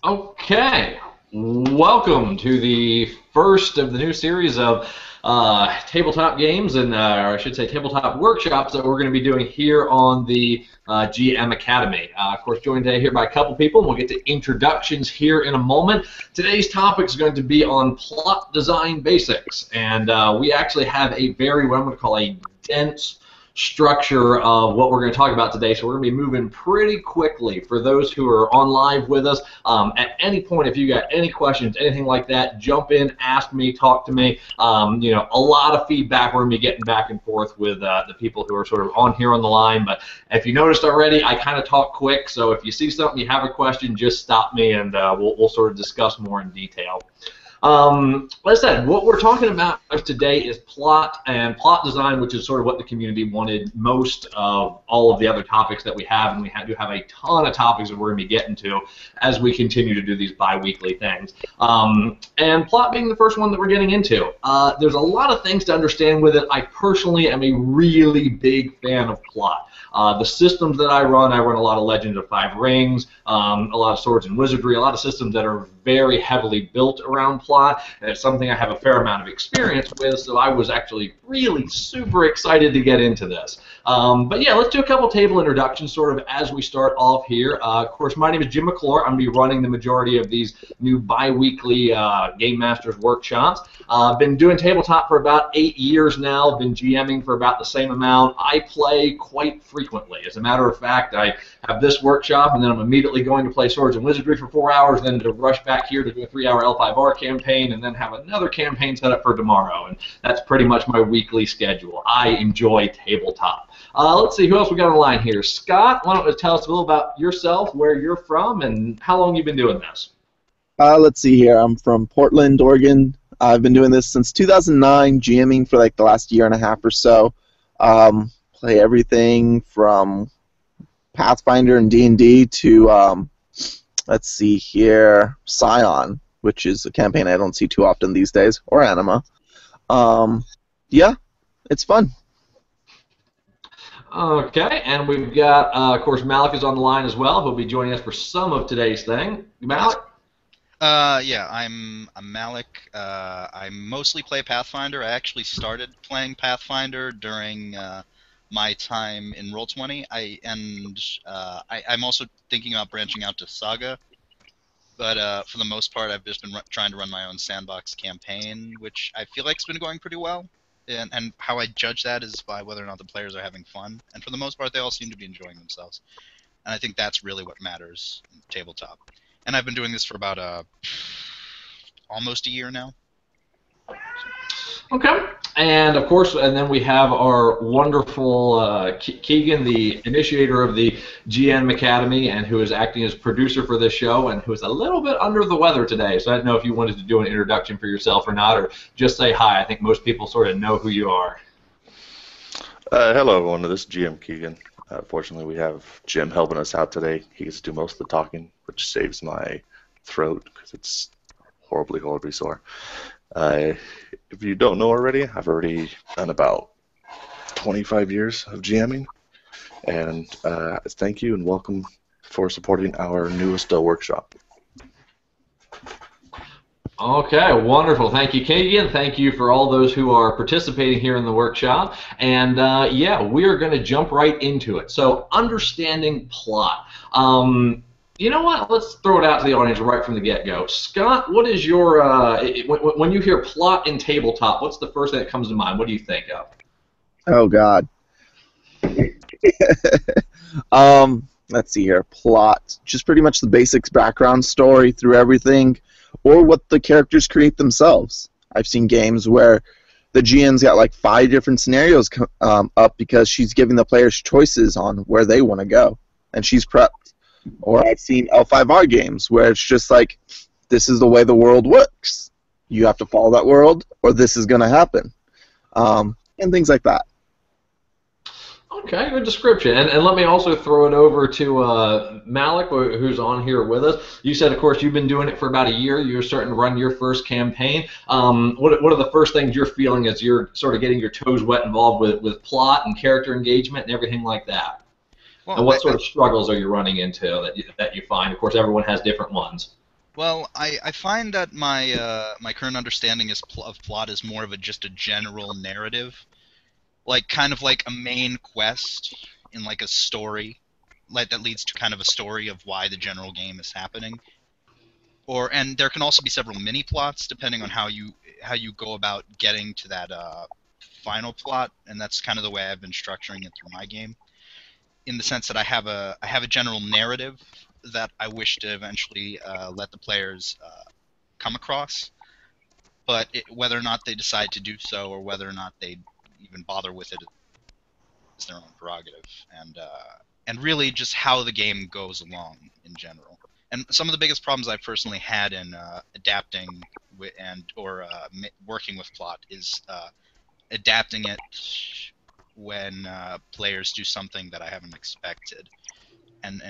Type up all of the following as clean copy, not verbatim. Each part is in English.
Okay, welcome to the first of the new series of tabletop games and, or I should say, tabletop workshops that we're going to be doing here on the GM Academy. Of course, joined today here by a couple people, and we'll get to introductions here in a moment. Today's topic is going to be on plot design basics, and we actually have a very, what I'm going to call a dense structure of what we're going to talk about today, so we're going to be moving pretty quickly. For those who are on live with us, at any point, if you got any questions, anything like that, jump in, ask me, talk to me. You know, a lot of feedback. We're going to be getting back and forth with the people who are sort of on here on the line, but if you noticed already, I kind of talk quick, so if you see something, you have a question, just stop me, and we'll sort of discuss more in detail. Like I said, what we're talking about today is plot and plot design, which is sort of what the community wanted most of all of the other topics that we have, and we do have a ton of topics that we're going to be getting to as we continue to do these bi-weekly things. And plot being the first one that we're getting into. There's a lot of things to understand with it. I personally am a really big fan of plot. The systems that I run a lot of Legends of Five Rings, a lot of Swords and Wizardry, a lot of systems that are very heavily built around plot, and it's something I have a fair amount of experience with, so I was actually really super excited to get into this. But yeah, let's do a couple table introductions sort of as we start off here. Of course, my name is Jim McClure. I'm going to be running the majority of these new bi-weekly Game Masters workshops. I've been doing tabletop for about 8 years now, been GMing for about the same amount. I play quite frequently. As a matter of fact, I have this workshop, and then I'm immediately going to play Swords and Wizardry for 4 hours, then to rush back here to do a 3-hour L5R campaign, and then have another campaign set up for tomorrow. And that's pretty much my weekly schedule. I enjoy tabletop. Let's see, who else we got on the line here? Scott, why don't you tell us a little about yourself, where you're from, and how long you've been doing this? Let's see here. I'm from Portland, Oregon. I've been doing this since 2009, GMing for like the last year and a half or so. Play everything from Pathfinder and D&D to, let's see here, Scion, which is a campaign I don't see too often these days, or Anima. Yeah, it's fun. Okay, and we've got, of course, Malik is on the line as well. He'll be joining us for some of today's thing. Malik? Yeah, I'm Malik. I mostly play Pathfinder. I actually started playing Pathfinder during my time in Roll20. I'm also thinking about branching out to Saga, but for the most part, I've just been trying to run my own sandbox campaign, which I feel like has been going pretty well. And how I judge that is by whether or not the players are having fun. And for the most part, they all seem to be enjoying themselves. And I think that's really what matters in tabletop. And I've been doing this for about almost a year now. Okay, and of course, and then we have our wonderful Keegan, the initiator of the GM Academy, and who is acting as producer for this show, and who is a little bit under the weather today. So I don't know if you wanted to do an introduction for yourself or not, or just say hi. I think most people sort of know who you are. Hello, everyone. This is GM Keegan. Fortunately, we have Jim helping us out today. He gets to do most of the talking, which saves my throat because it's horribly sore. If you don't know already, I've already done about 25 years of GMing, and thank you and welcome for supporting our newest workshop. Okay, wonderful. Thank you, Keegan. Thank you for all those who are participating here in the workshop. And yeah, we are going to jump right into it. So, understanding plot. You know what? Let's throw it out to the audience right from the get-go. Scott, what is your, when you hear plot in tabletop, what's the first thing that comes to mind? What do you think of? Oh, God. Let's see here. Plot. Just pretty much the basics, background story through everything, or what the characters create themselves. I've seen games where the GM's got like 5 different scenarios up because she's giving the players choices on where they want to go, and she's prepped. Or I've seen L5R games where it's just like, this is the way the world works. You have to follow that world, or this is going to happen. And things like that. Okay, good description. And let me also throw it over to Malik, who's on here with us. You said, of course, you've been doing it for about a year. You're starting to run your first campaign. What are the first things you're feeling as you're sort of getting your toes wet involved with plot and character engagement and everything like that? Well, and what sort of struggles are you running into that you find? Of course, everyone has different ones. Well, I find that my current understanding of plot is more of just a general narrative, like kind of like a main quest in like a story, like that leads to kind of a story of why the general game is happening. And there can also be several mini plots depending on how you go about getting to that final plot, and that's kind of the way I've been structuring it through my game, in the sense that I have a general narrative that I wish to eventually let the players come across, but whether or not they decide to do so, or whether or not they even bother with it, is their own prerogative, and really just how the game goes along in general. And some of the biggest problems I've personally had in adapting or working with plot is adapting it when players do something that I haven't expected. And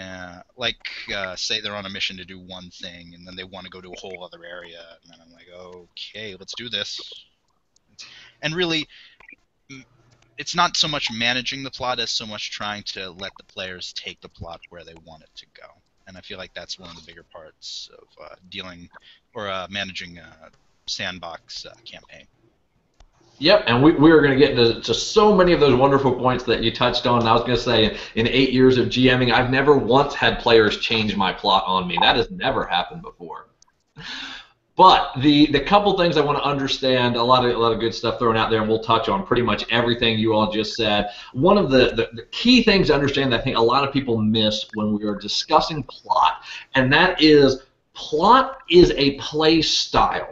say they're on a mission to do one thing, and then they want to go to a whole other area, and then I'm like, okay, let's do this. And really, it's not so much managing the plot as so much trying to let the players take the plot where they want it to go. And I feel like that's one of the bigger parts of dealing or managing a sandbox campaign. Yep, and we are going to get into so many of those wonderful points that you touched on. And I was going to say, in 8 years of GMing, I've never once had players change my plot on me. That has never happened before. But the couple things I want to understand, a lot of good stuff thrown out there, and we'll touch on pretty much everything you all just said. One of the key things to understand that I think a lot of people miss when we are discussing plot, and that is plot is a play style.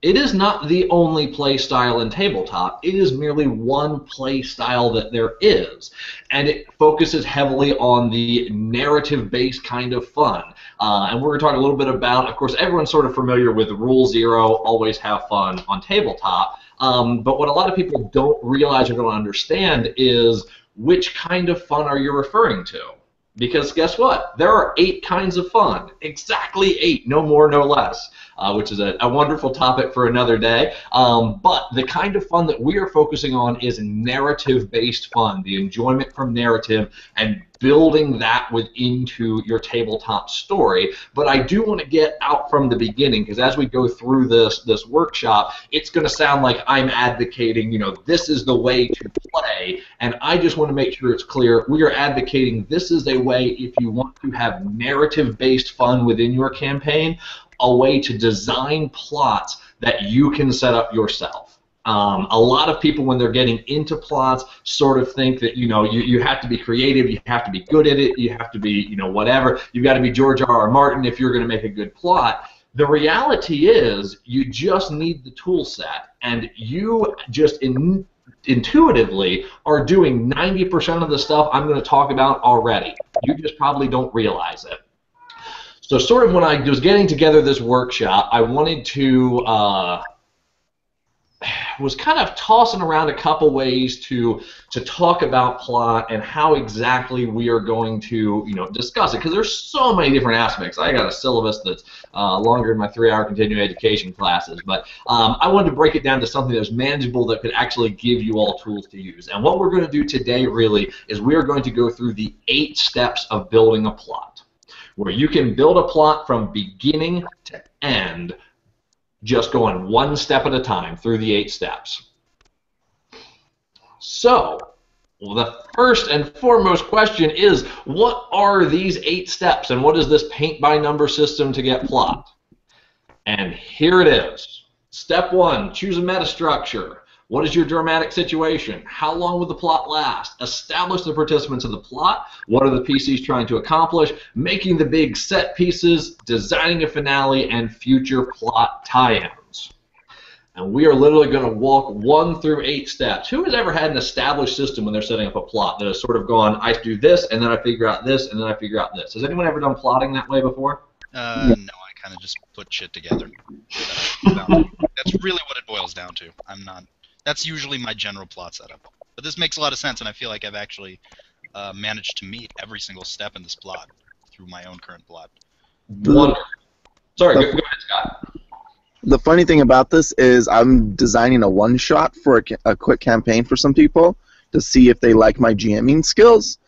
It is not the only play style in tabletop. It is merely one play style that there is, and it focuses heavily on the narrative-based kind of fun. And we're going to talk a little bit about, of course, everyone's sort of familiar with Rule Zero, always have fun on tabletop. But what a lot of people don't realize or don't understand is which kind of fun are you referring to? Because guess what? There are 8 kinds of fun. Exactly 8, no more, no less, which is a wonderful topic for another day. But the kind of fun that we are focusing on is narrative-based fun, the enjoyment from narrative and building that into your tabletop story. But I do want to get out from the beginning, because as we go through this workshop, it's going to sound like I'm advocating, this is the way to play, and I just want to make sure it's clear we are advocating this is a way, if you want to have narrative-based fun within your campaign, a way to design plots that you can set up yourself. A lot of people, when they're getting into plots, sort of think that you have to be creative, you have to be good at it, you have to be whatever. You've got to be George R.R. Martin if you're going to make a good plot. The reality is you just need the tool set, and you just intuitively are doing 90% of the stuff I'm going to talk about already. You just probably don't realize it. So sort of when I was getting together this workshop, I wanted to was kind of tossing around a couple ways to talk about plot and how exactly we are going to discuss it, because there's so many different aspects. I got a syllabus that's longer than my 3-hour continuing education classes, but I wanted to break it down to something that's manageable that could actually give you all tools to use. And what we're going to do today really is we are going to go through the 8 steps of building a plot, where you can build a plot from beginning to end, just going one step at a time through the 8 steps. So, the first and foremost question is, what are these 8 steps, and what is this paint-by-number system to get plot? And here it is. Step 1, choose a metastructure. What is your dramatic situation? How long will the plot last? Establish the participants of the plot. What are the PCs trying to accomplish? Making the big set pieces, designing a finale, and future plot tie-ins. And we are literally going to walk 1 through 8 steps. Who has ever had an established system when they're setting up a plot that has sort of gone, I do this, and then I figure out this, and then I figure out this? Has anyone ever done plotting that way before? No, I kind of just put shit together. That's really what it boils down to. That's usually my general plot setup. But this makes a lot of sense, and I feel like I've actually managed to meet every single step in this plot through my own current plot. Wonderful. Sorry, go ahead, Scott. The funny thing about this is I'm designing a one-shot for a quick campaign for some people to see if they like my GMing skills.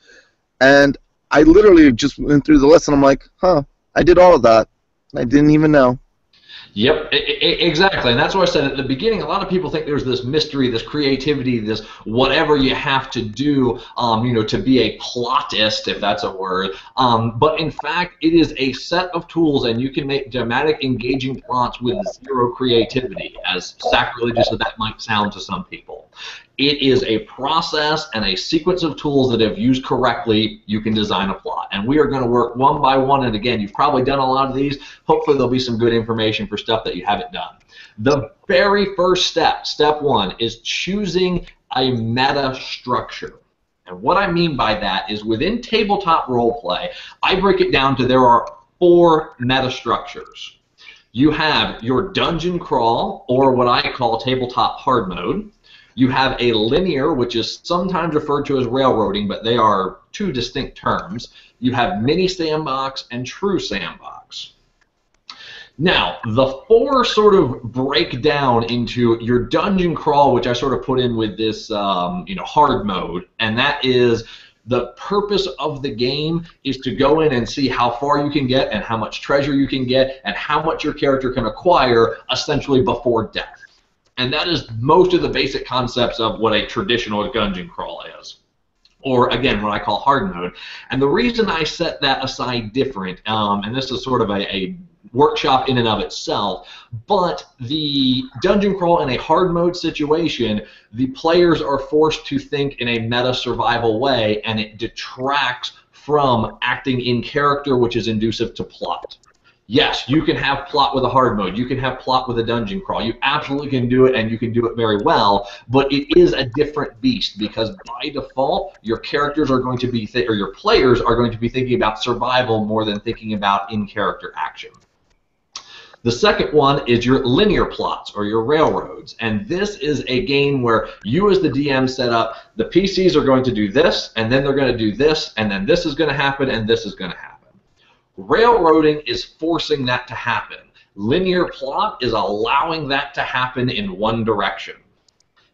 And I literally just went through the list, and I'm like, I did all of that. I didn't even know. Yep, exactly, and that's why I said at the beginning. A lot of people think there's this mystery, this creativity, this whatever you have to do, to be a plotist, if that's a word. But in fact, it is a set of tools, and you can make dramatic, engaging plots with zero creativity, as sacrilegious as that might sound to some people. It is a process and a sequence of tools that, if used correctly, you can design a plot. And we are going to work one by one. And again, you've probably done a lot of these. Hopefully there'll be some good information for stuff that you haven't done. The very first step, step one, is choosing a meta structure. And what I mean by that is within tabletop roleplay, I break it down to there are 4 meta structures. You have your dungeon crawl, or what I call tabletop hard mode. You have a linear, which is sometimes referred to as railroading, but they are 2 distinct terms. You have mini sandbox and true sandbox. Now, the 4 sort of break down into your dungeon crawl, which I sort of put in with this hard mode, and that is the purpose of the game is to go in and see how far you can get and how much treasure you can get and how much your character can acquire essentially before death. And that is most of the basic concepts of what a traditional dungeon crawl is, or again, what I call hard mode. And the reason I set that aside different, and this is sort of a workshop in and of itself, but the dungeon crawl in a hard mode situation, the players are forced to think in a meta survival way, and it detracts from acting in character, which is inducive to plot. Yes, you can have plot with a hard mode. You can have plot with a dungeon crawl. You absolutely can do it, and you can do it very well, but it is a different beast because by default, your characters are going to be, or your players are going to be thinking about survival more than thinking about in-character action. The second one is your linear plots, or your railroads, and this is a game where you as the DM set up, the PCs are going to do this, and then they're going to do this, and then this is going to happen, and this is going to happen. Railroading is forcing that to happen. Linear plot is allowing that to happen in one direction.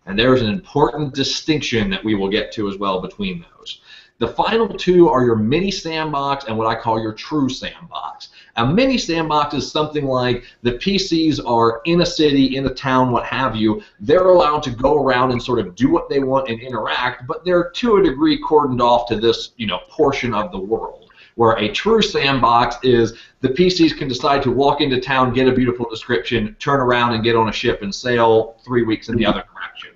And there's an important distinction that we will get to as well between those. The final 2 are your mini sandbox and what I call your true sandbox. A mini sandbox is something like the PCs are in a city, in a town, what have you. They're allowed to go around and sort of do what they want and interact, but they're to a degree cordoned off to this, portion of the world. Where a true sandbox is the PCs can decide to walk into town, get a beautiful description, turn around and get on a ship and sail 3 weeks in the other direction,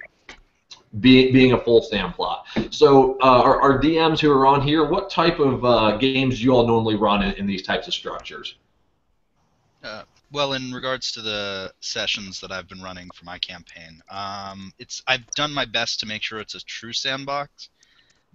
being a full sand plot. So our DMs who are on here, what type of games do you all normally run in these types of structures? Well, in regards to the sessions that I've been running for my campaign, I've done my best to make sure it's a true sandbox.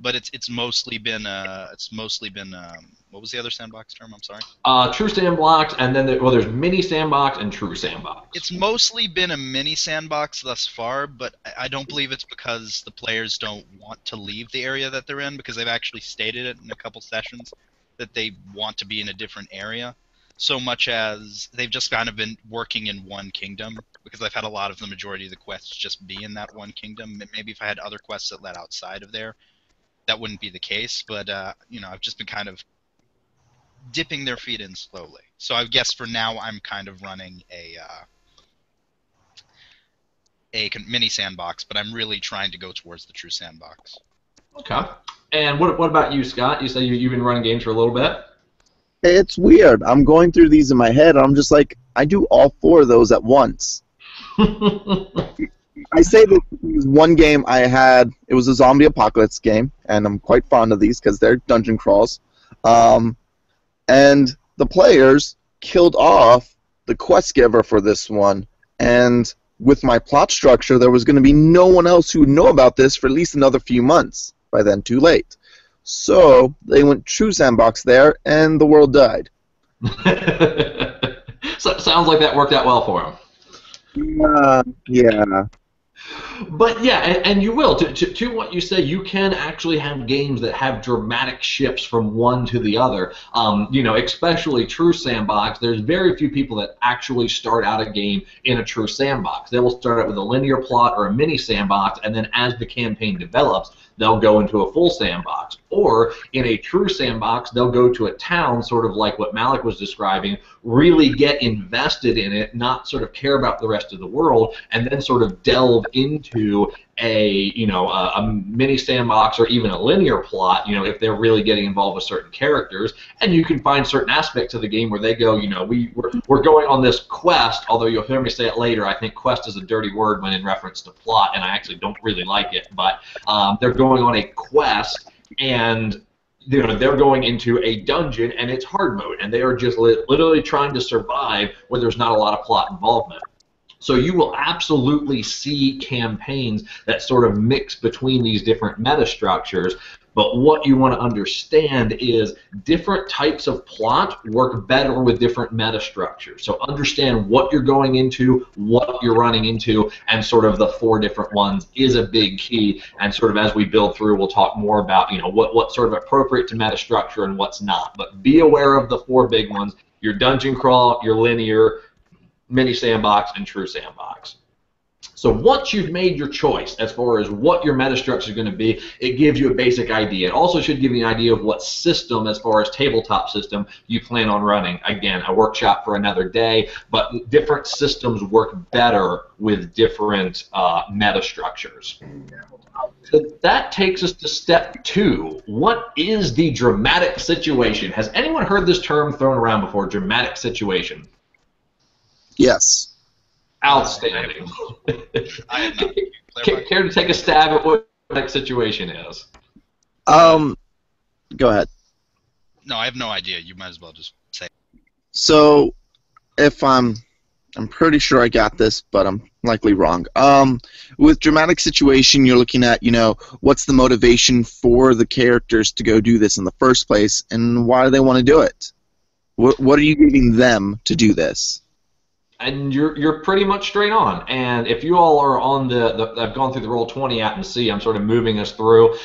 But it's mostly been what was the other sandbox term? I'm sorry. True sandbox, and then there's mini sandbox and true sandbox. It's mostly been a mini sandbox thus far, but I don't believe it's because the players don't want to leave the area that they're in, because they've actually stated it in a couple sessions that they want to be in a different area. So much as they've just kind of been working in one kingdom, because I've had a lot of the majority of the quests just be in that one kingdom. Maybe if I had other quests that led outside of there, that wouldn't be the case, but I've just been kind of dipping their feet in slowly. So I guess for now I'm kind of running a mini sandbox, but I'm really trying to go towards the true sandbox. Okay. And what about you, Scott? You say you've been running games for a little bit? It's weird. I'm going through these in my head, and I'm just like, I do all 4 of those at once. I say that one game I had, it was a zombie apocalypse game, and I'm quite fond of these because they're dungeon crawls. And the players killed off the quest giver for this one, and with my plot structure, there was going to be no one else who would know about this for at least another few months. By then, too late. So they went true sandbox there, and the world died. So, sounds like that worked out well for them. Yeah. But yeah, and you will. To what you say, you can actually have games that have dramatic shifts from one to the other. Especially true sandbox. There's very few people that actually start out a game in a true sandbox. They will start out with a linear plot or a mini sandbox, and then as the campaign develops, they'll go into a full sandbox. Or in a true sandbox, they'll go to a town, sort of like what Malik was describing, really get invested in it, not sort of care about the rest of the world, and then sort of delve into a mini sandbox or even a linear plot, if they're really getting involved with certain characters. And you can find certain aspects of the game where they go, we're going on this quest, although you'll hear me say it later, I think quest is a dirty word when in reference to plot, and I actually don't really like it, but they're going on a quest, and they're going into a dungeon, and it's hard mode, and they are just literally trying to survive where there's not a lot of plot involvement. So you will absolutely see campaigns that sort of mix between these different meta structures, but what you want to understand is different types of plot work better with different meta structures. So understand what you're going into, what you're running into, and sort of the 4 different ones is a big key. And sort of as we build through, we'll talk more about what's sort of appropriate to meta structure and what's not. But be aware of the 4 big ones: your dungeon crawl, your linear, mini sandbox, and true sandbox. So once you've made your choice as far as what your meta structure is going to be, it gives you a basic idea. It also should give you an idea of what system, as far as tabletop system, you plan on running. Again, a workshop for another day, but different systems work better with different meta structures. So that takes us to step 2. What is the dramatic situation? Has anyone heard this term thrown around before, dramatic situation? Yes. Outstanding. I have not. Care to take a stab at what the dramatic situation is? Go ahead. No, I have no idea. You might as well just say. So, if I'm pretty sure I got this, but I'm likely wrong. With dramatic situation, you're looking at, what's the motivation for the characters to go do this in the first place, and why do they want to do it? What are you giving them to do this? And you're pretty much straight on. And if you all are on I've gone through the Roll20 app and see, I'm sort of moving us through.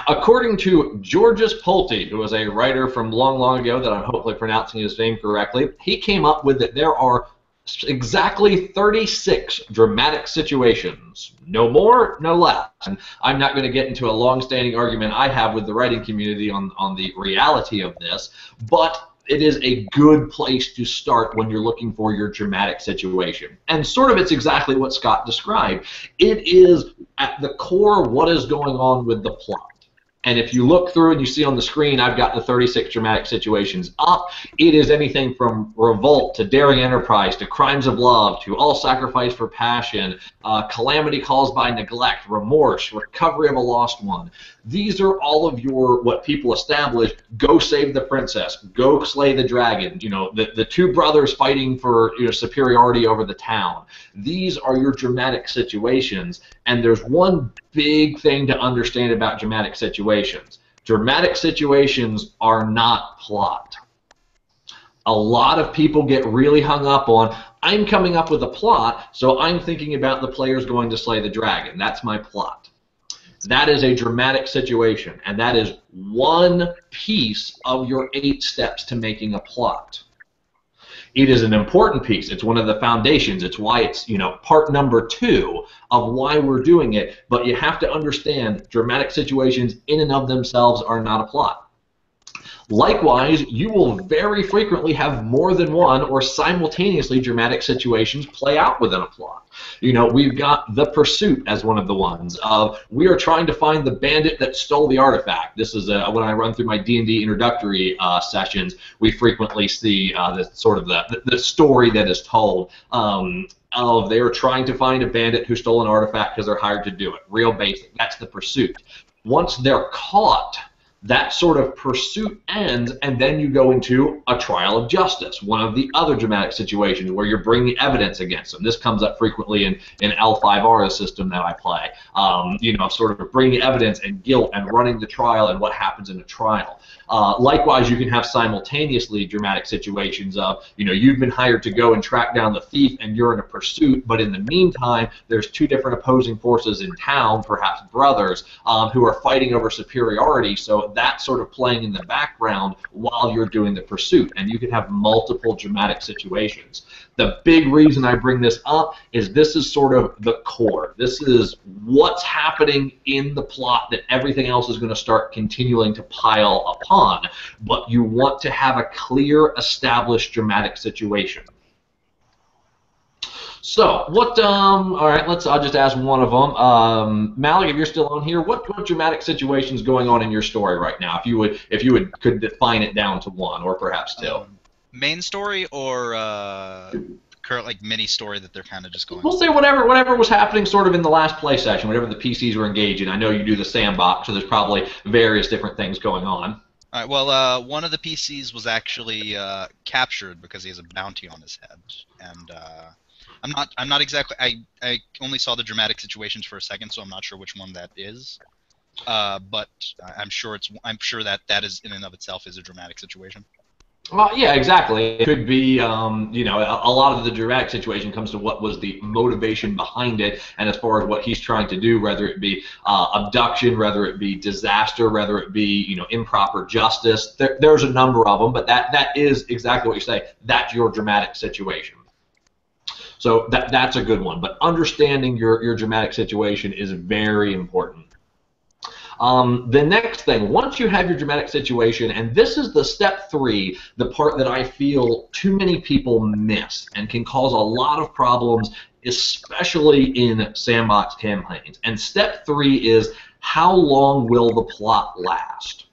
According to Georges Pulte, who was a writer from long, long ago that I'm hopefully pronouncing his name correctly, he came up with that there are exactly 36 dramatic situations. No more, no less. And I'm not going to get into a long-standing argument I have with the writing community on the reality of this, but it is a good place to start when you're looking for your dramatic situation. And sort of it's exactly what Scott described. It is at the core what is going on with the plot. And if you look through and you see on the screen, I've got the 36 dramatic situations up. It is anything from revolt to daring enterprise to crimes of love to all sacrifice for passion, calamity caused by neglect, remorse, recovery of a lost one. These are all of your, what people establish, go save the princess, go slay the dragon, the 2 brothers fighting for superiority over the town. These are your dramatic situations, and there's one big thing to understand about dramatic situations. Dramatic situations are not plot. A lot of people get really hung up on, I'm coming up with a plot, so I'm thinking about the players going to slay the dragon. That's my plot. That is a dramatic situation, and that is one piece of your 8 steps to making a plot. It is an important piece. It's one of the foundations. It's why it's, part number 2 of why we're doing it. But you have to understand dramatic situations in and of themselves are not a plot. Likewise, you will very frequently have more than one or simultaneously dramatic situations play out within a plot. We've got the pursuit as one of the ones of we are trying to find the bandit that stole the artifact. This is when I run through my D&D introductory sessions, we frequently see the story that is told of they are trying to find a bandit who stole an artifact because they're hired to do it. Real basic. That's the pursuit. Once they're caught, that sort of pursuit ends, and then you go into a trial of justice, one of the other dramatic situations where you're bringing evidence against them. This comes up frequently in L5R, the system that I play. Sort of bringing evidence and guilt and running the trial and what happens in a trial. Likewise, you can have simultaneously dramatic situations of, you've been hired to go and track down the thief and you're in a pursuit, but in the meantime, there's two different opposing forces in town, perhaps brothers, who are fighting over superiority, so that's sort of playing in the background while you're doing the pursuit, and you can have multiple dramatic situations. The big reason I bring this up is this is sort of the core. This is what's happening in the plot that everything else is going to start continuing to pile upon, but you want to have a clear, established dramatic situation. So, all right, I'll just ask one of them. Malik, if you're still on here, what dramatic situation is going on in your story right now? If you could define it down to one, or perhaps two. Main story or current mini story that they're kind of just going. We'll say whatever was happening sort of in the last play session, whatever the PCs were engaged in. I know you do the sandbox, so there's probably various different things going on. All right. Well, one of the PCs was actually captured because he has a bounty on his head, and I'm not exactly. I only saw the dramatic situations for a second, so I'm not sure which one that is. But I'm sure that is in and of itself is a dramatic situation. Well, yeah, exactly. It could be, a lot of the dramatic situation comes to what was the motivation behind it, and as far as what he's trying to do, whether it be abduction, whether it be disaster, whether it be, improper justice. There's a number of them, but that is exactly what you say. That's your dramatic situation. So that's a good one. But understanding your dramatic situation is very important. The next thing, once you have your dramatic situation, and this is the step 3, the part that I feel too many people miss and can cause a lot of problems, especially in sandbox campaigns. And step 3 is, how long will the plot last?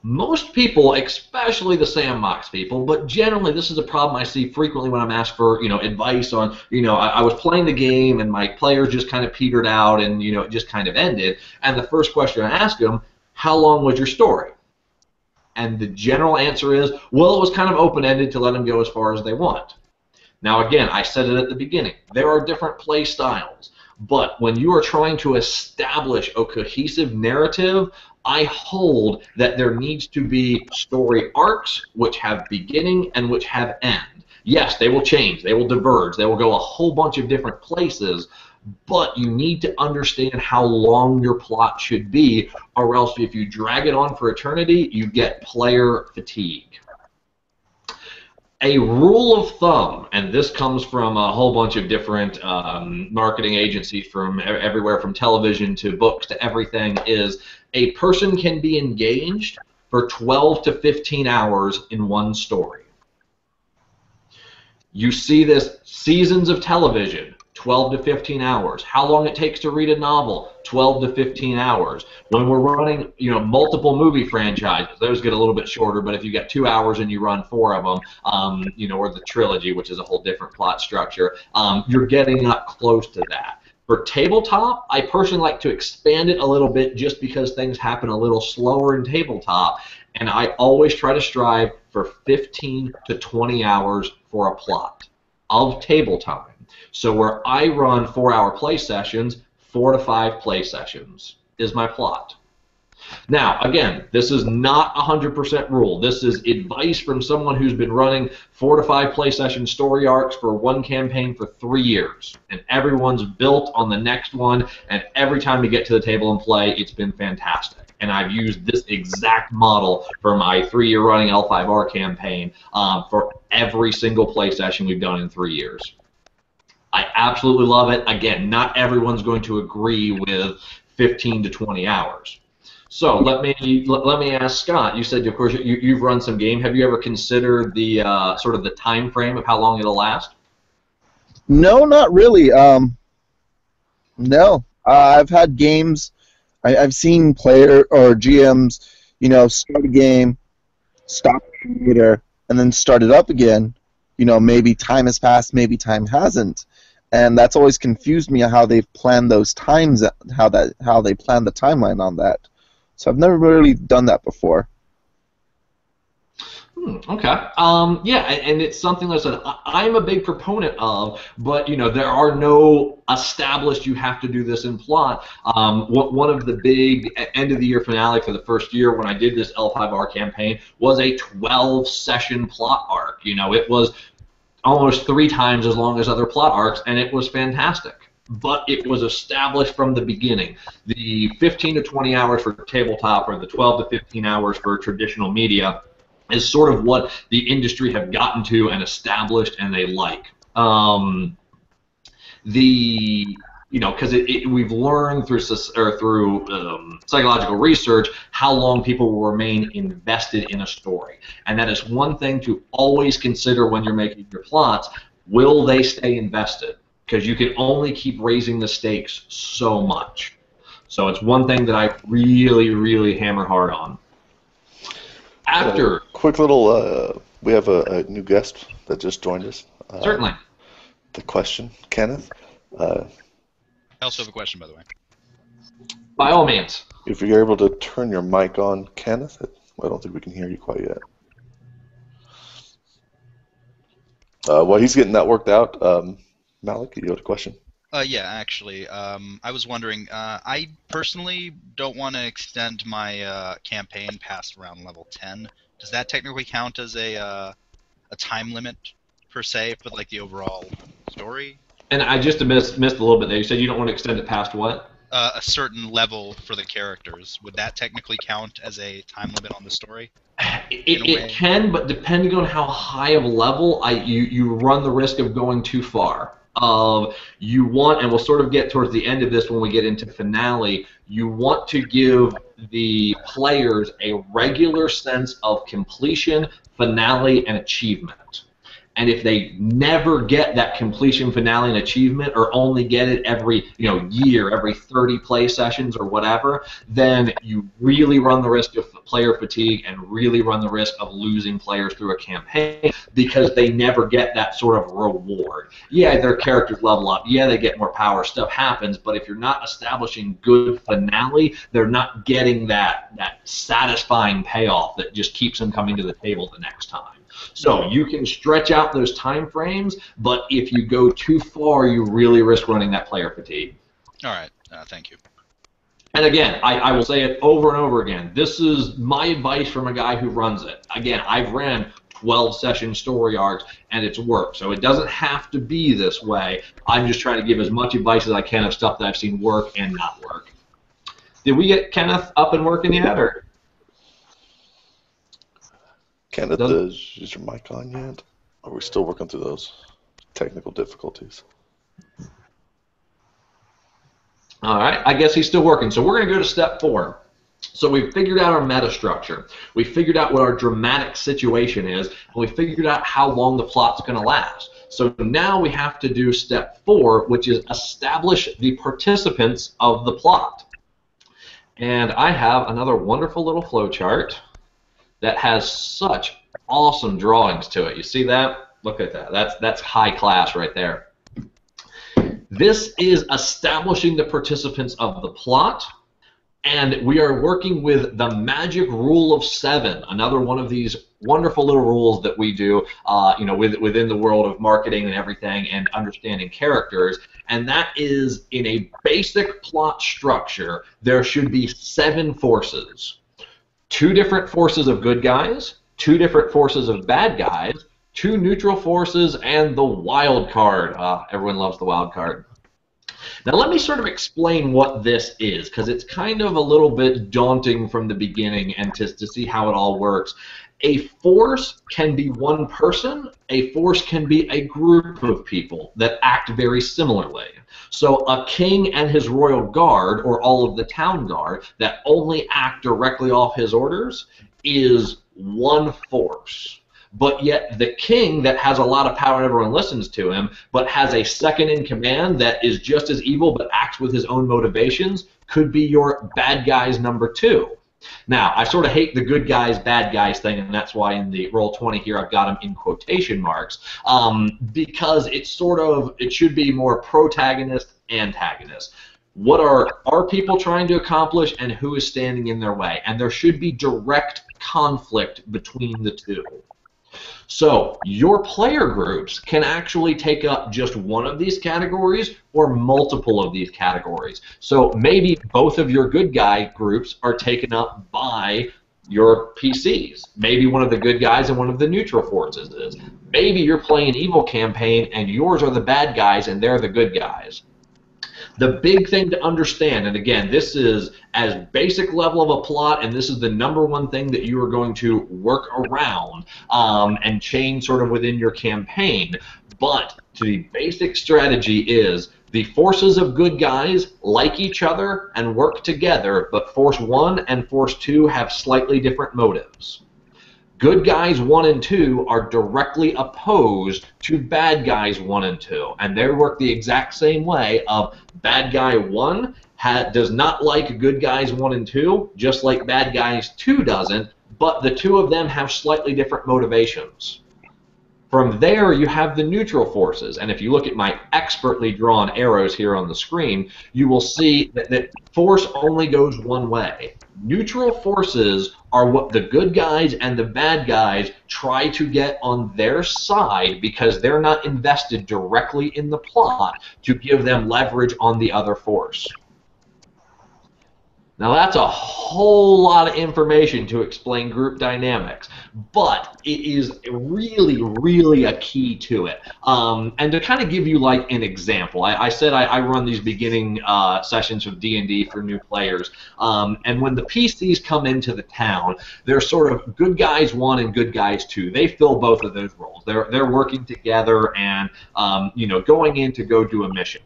Most people, especially the sandbox people, but generally this is a problem I see frequently when I'm asked for, advice on, I was playing the game and my players just kind of petered out and, it just kind of ended. And the first question I ask them, how long was your story? And the general answer is, well, it was kind of open-ended to let them go as far as they want. Now, again, I said it at the beginning. There are different play styles. But when you are trying to establish a cohesive narrative, I hold that there needs to be story arcs which have beginning and which have end. Yes, they will change, they will diverge, they will go a whole bunch of different places, but you need to understand how long your plot should be, or else if you drag it on for eternity, you get player fatigue. A rule of thumb, and this comes from a whole bunch of different marketing agencies from everywhere from television to books to everything, is a person can be engaged for 12 to 15 hours in one story. You see this seasons of television, 12 to 15 hours. How long it takes to read a novel, 12 to 15 hours. When we're running, multiple movie franchises, those get a little bit shorter, but if you got 2 hours and you run 4 of them, or the trilogy, which is a whole different plot structure, you're getting up close to that. For tabletop, I personally like to expand it a little bit just because things happen a little slower in tabletop, and I always try to strive for 15 to 20 hours for a plot of table time. So where I run 4-hour play sessions, 4 to 5 play sessions is my plot. Now, again, this is not a 100% rule. This is advice from someone who's been running 4 to 5 play session story arcs for one campaign for 3 years. And everyone's built on the next one, and every time we get to the table and play, it's been fantastic. And I've used this exact model for my 3-year running L5R campaign for every single play session we've done in 3 years. I absolutely love it. Again, not everyone's going to agree with 15 to 20 hours. So let me ask Scott. You said, of course, you've run some game. Have you ever considered the sort of the time frame of how long it'll last? No, not really. No, I've had games. I've seen player or GMs, start a game, stop later, and then start it up again. Maybe time has passed, maybe time hasn't, and that's always confused me how they've planned those times, how they plan the timeline on that. So I've never really done that before. Okay. Yeah, and it's something that I said I'm a big proponent of, but there are no established you have to do this in plot. One of the big end of the year finale for the first year when I did this L5R campaign was a 12-session plot arc. It was almost 3 times as long as other plot arcs, and it was fantastic. But it was established from the beginning. The 15 to 20 hours for tabletop, or the 12 to 15 hours for traditional media, is sort of what the industry have gotten to and established, and they like. Because we've learned through psychological research how long people will remain invested in a story, and that is one thing to always consider when you're making your plots. Will they stay invested? Because you can only keep raising the stakes so much. So it's one thing that I really, really hammer hard on. After quick little, we have a new guest that just joined us. Certainly. The question, Kenneth. I also have a question, by the way. By all means. If you're able to turn your mic on, Kenneth, I don't think we can hear you quite yet. While he's getting that worked out, Malik, you have a question? Yeah, actually, I was wondering, I personally don't want to extend my campaign past around level 10. Does that technically count as a time limit, per se, for like the overall story? And I just missed a little bit there. You said you don't want to extend it past what? A certain level for the characters. Would that technically count as a time limit on the story? It can, but depending on how high of a level, you run the risk of going too far. You want, and we'll sort of get towards the end of this when we get into finale, you want to give the players a regular sense of completion, finale, and achievement. And if they never get that completion, finale, and achievement, or only get it every year, every 30 play sessions or whatever, then you really run the risk of player fatigue and really run the risk of losing players through a campaign because they never get that sort of reward. Yeah, their characters level up. Yeah, they get more power. Stuff happens. But if you're not establishing good finale, they're not getting that satisfying payoff that just keeps them coming to the table the next time. So you can stretch out those time frames, but if you go too far, you really risk running that player fatigue. All right. Thank you. And again, I will say it over and over again. This is my advice from a guy who runs it. Again, I've ran 12-session story arcs, and it's worked. So it doesn't have to be this way. I'm just trying to give as much advice as I can of stuff that I've seen work and not work. Did we get Kenneth up and working yet, or? Kenneth, is your mic on yet? Are we still working through those technical difficulties? All right, I guess he's still working. So we're going to go to step 4. So we've figured out our meta structure. We figured out what our dramatic situation is, and we figured out how long the plot's going to last. So now we have to do step 4, which is establish the participants of the plot. And I have another wonderful little flowchart that has such awesome drawings to it. You see that? Look at that. That's high class right there. This is establishing the participants of the plot, and we are working with the magic rule of 7, another one of these wonderful little rules that we do within the world of marketing and everything and understanding characters, and that is in a basic plot structure, there should be 7 forces. 2 different forces of good guys, 2 different forces of bad guys, 2 neutral forces, and the wild card. Everyone loves the wild card. Now let me sort of explain what this is, because it's kind of a little bit daunting from the beginning and to see how it all works. A force can be one person, a force can be a group of people that act very similarly. So a king and his royal guard, or all of the town guard, that only act directly off his orders, is one force. But yet the king that has a lot of power and everyone listens to him, but has a second in command that is just as evil but acts with his own motivations, could be your bad guy's number 2. Now, I sort of hate the good guys, bad guys thing, and that's why in the Roll20 here I've got them in quotation marks, because it should be more protagonist, antagonist. what are our people trying to accomplish and who is standing in their way. And there should be direct conflict between the two. So your player groups can actually take up just one of these categories or multiple of these categories. So maybe both of your good guy groups are taken up by your PCs. Maybe one of the good guys and one of the neutral forces is. Maybe you're playing an evil campaign and yours are the bad guys and they're the good guys. The big thing to understand, and again, this is as basic level of a plot, and this is the #1 thing that you are going to work around and change sort of within your campaign, but the basic strategy is the forces of good guys like each other and work together, but Force 1 and Force 2 have slightly different motives. Good guys 1 and 2 are directly opposed to bad guys 1 and 2, and they work the exact same way of bad guy 1 does not like good guys 1 and 2, just like bad guys 2 doesn't, but the two of them have slightly different motivations. From there, you have the neutral forces, and if you look at my expertly drawn arrows here on the screen, you will see that force only goes one way. Neutral forces are what the good guys and the bad guys try to get on their side because they're not invested directly in the plot to give them leverage on the other force. Now that's a whole lot of information to explain group dynamics, but it is really, really a key to it. And to kind of give you like an example, I said I run these beginning sessions of D&D for new players, and when the PCs come into the town, they're sort of good guys 1 and good guys 2. They fill both of those roles. They're working together and you know, going in to go do a mission.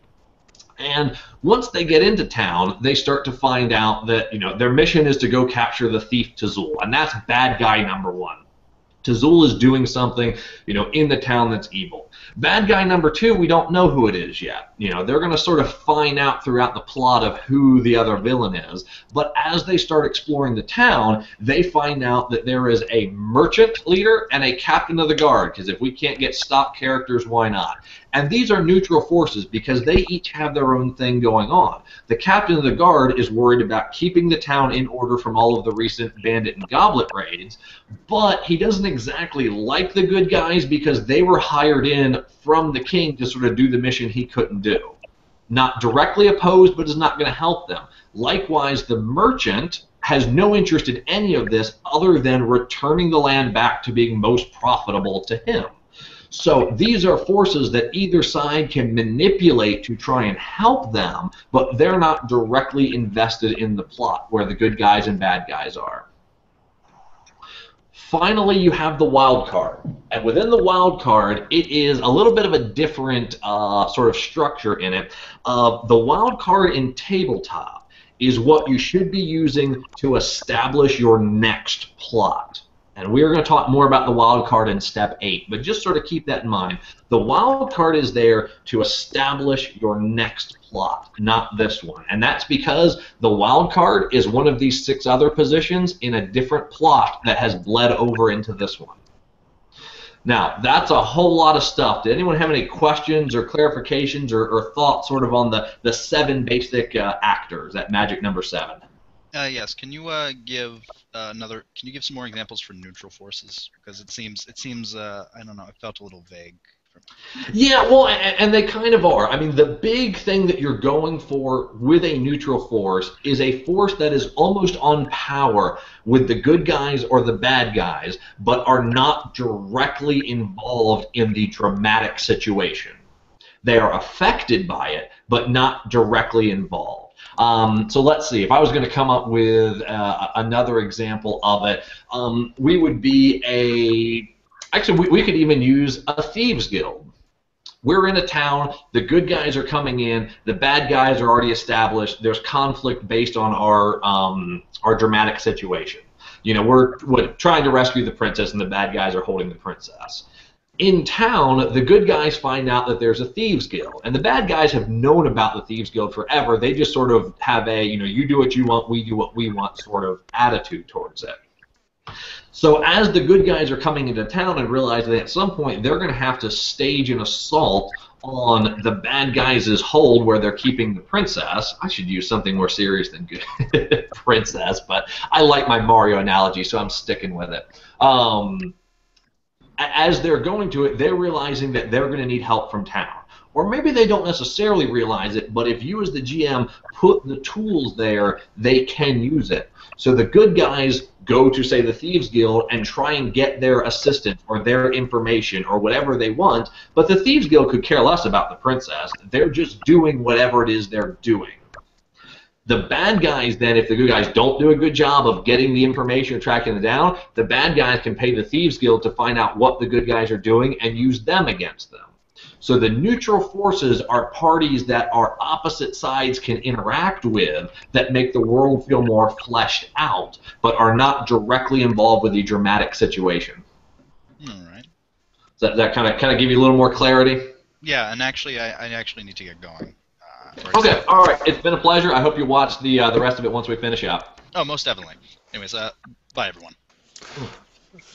And once they get into town, they start to find out that, you know, their mission is to go capture the thief Tazul, and that's bad guy #1. Tazul is doing something, you know, in the town that's evil. Bad guy #2, we don't know who it is yet. You know, they're going to sort of find out throughout the plot of who the other villain is. But as they start exploring the town, they find out that there is a merchant leader and a captain of the guard, because if we can't get stock characters, why not? And these are neutral forces because they each have their own thing going on. The captain of the guard is worried about keeping the town in order from all of the recent bandit and goblet raids, but he doesn't exactly like the good guys because they were hired in from the king to sort of do the mission he couldn't do. Not directly opposed, but is not going to help them. Likewise, the merchant has no interest in any of this other than returning the land back to being most profitable to him. So these are forces that either side can manipulate to try and help them, but they're not directly invested in the plot where the good guys and bad guys are. Finally, you have the wild card. And within the wild card, it is a little bit of a different sort of structure in it. The wild card in Tabletop is what you should be using to establish your next plot. And we're going to talk more about the wild card in step 8, but just sort of keep that in mind. The wild card is there to establish your next plot, not this one. And that's because the wild card is one of these 6 other positions in a different plot that has bled over into this one. Now, that's a whole lot of stuff. Did anyone have any questions or clarifications or thoughts sort of on the 7 basic actors at magic number 7? Yes. Can you give Can you give some more examples for neutral forces? Because it seems I don't know. It felt a little vague. Yeah, well, and they kind of are. I mean, the big thing that you're going for with a neutral force is a force that is almost on power with the good guys or the bad guys, but are not directly involved in the dramatic situation. They are affected by it, but not directly involved. So let's see, if I was going to come up with another example of it, we would be actually, we could even use a thieves guild. We're in a town, the good guys are coming in, the bad guys are already established, there's conflict based on our dramatic situation. You know, we're trying to rescue the princess and the bad guys are holding the princess. In town, the good guys find out that there's a thieves guild, and the bad guys have known about the thieves guild forever. They just sort of have a, you know, you do what you want, we do what we want sort of attitude towards it. So as the good guys are coming into town and realizing that at some point they're going to have to stage an assault on the bad guys' hold where they're keeping the princess. I should use something more serious than good princess, but I like my Mario analogy, so I'm sticking with it. As they're going to it, they're realizing that they're going to need help from town. Or maybe they don't necessarily realize it, but if you as the GM put the tools there, they can use it. So the good guys go to, say, the Thieves Guild and try and get their assistance or their information or whatever they want, but the Thieves Guild could care less about the princess. They're just doing whatever it is they're doing. The bad guys, then, if the good guys don't do a good job of getting the information or tracking it down, the bad guys can pay the Thieves Guild to find out what the good guys are doing and use them against them. So the neutral forces are parties that our opposite sides can interact with that make the world feel more fleshed out, but are not directly involved with the dramatic situation. All right. Does that kind of give you a little more clarity? Yeah, and actually, I actually need to get going. Okay, all right. It's been a pleasure. I hope you watch the rest of it once we finish up. Oh, most definitely. Anyways, bye, everyone.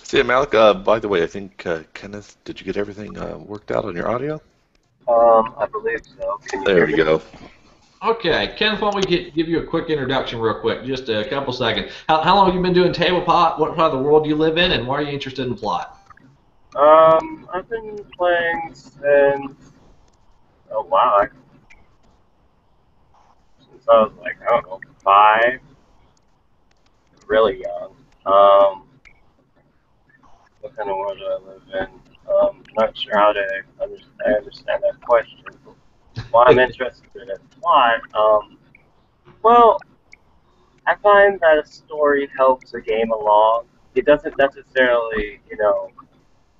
See, Malik, by the way, I think, Kenneth, did you get everything worked out on your audio? I believe so. There you go. Okay, Kenneth, why don't we give you a quick introduction real quick, just a couple seconds. How long have you been doing Tabletop? What part of the world do you live in, and why are you interested in plot? I've been playing since, oh wow, since I was like, I don't know, 5, really young. What kind of world do I live in? Not sure how to understand that question. Why I'm interested in plot, well, I find that a story helps a game along. It doesn't necessarily,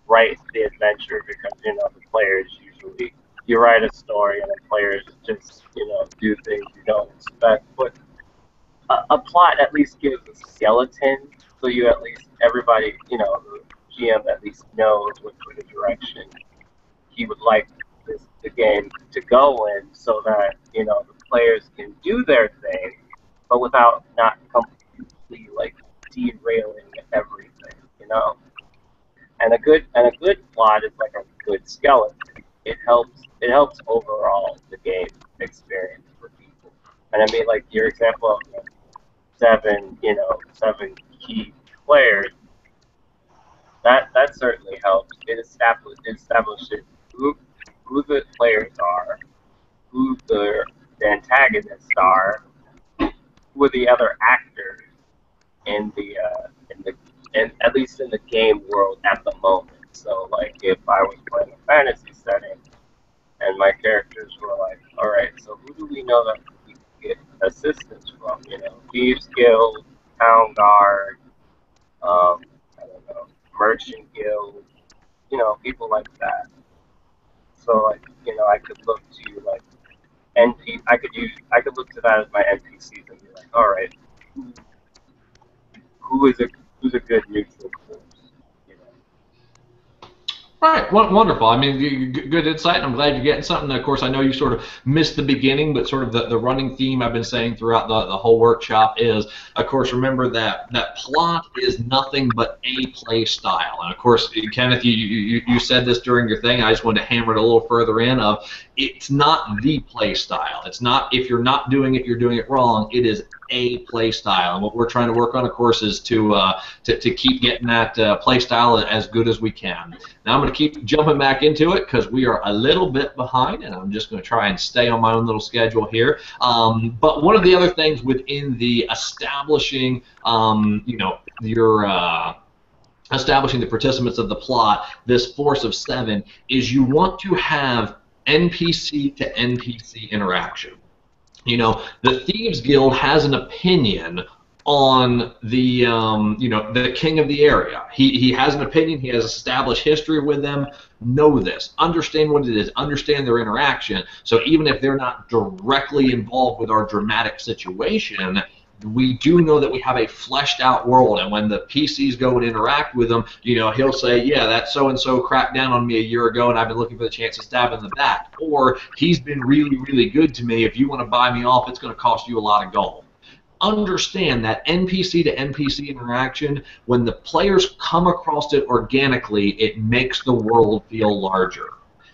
write the adventure because, the players usually, you write a story and the players just, do things you don't expect. But a plot at least gives a skeleton, so you at least, everybody, the GM at least knows which way the direction he would like the game to go in, so that the players can do their thing, but without not completely derailing everything. And a good plot is like a good skeleton. It helps overall the game experience for people. And I mean, like your example of 7 key players. That certainly helps. It establishes who the players are, who the antagonists are, who are the other actors in the at least in the game world at the moment. So like if I was playing a fantasy setting and my characters were like, all right, so who do we know that we can get assistance from? Thieves Guild, Town Guard, I don't know, Merchant Guild, people like that. So I could look to I could look to that as my NPCs and be like, all right, who's a good neutral force? Right, wonderful. I mean, good insight. I'm glad you're getting something. Of course, I know you sort of missed the beginning, but sort of the running theme I've been saying throughout the whole workshop is, of course, remember that plot is nothing but a play style. And of course, Kenneth, you said this during your thing. I just wanted to hammer it a little further in. It's not the play style. It's not, if you're not doing it, you're doing it wrong. It is a play style, and what we're trying to work on, of course, is to keep getting that play style as good as we can. Now I'm going to keep jumping back into it because we are a little bit behind, and I'm just going to try and stay on my own little schedule here. But one of the other things within the establishing, establishing the participants of the plot, this force of 7, is you want to have NPC to NPC interaction. The Thieves Guild has an opinion on the the king of the area. He has an opinion. He has established history with them. Know this. Understand what it is. Understand their interaction. So even if they're not directly involved with our dramatic situation, we do know that we have a fleshed out world, and when the PCs go and interact with them, he'll say, yeah, that so-and-so cracked down on me a year ago, and I've been looking for the chance to stab him in the back. Or, he's been really, really good to me. If you want to buy me off, it's going to cost you a lot of gold. understand that NPC to NPC interaction, when the players come across it organically, it makes the world feel larger.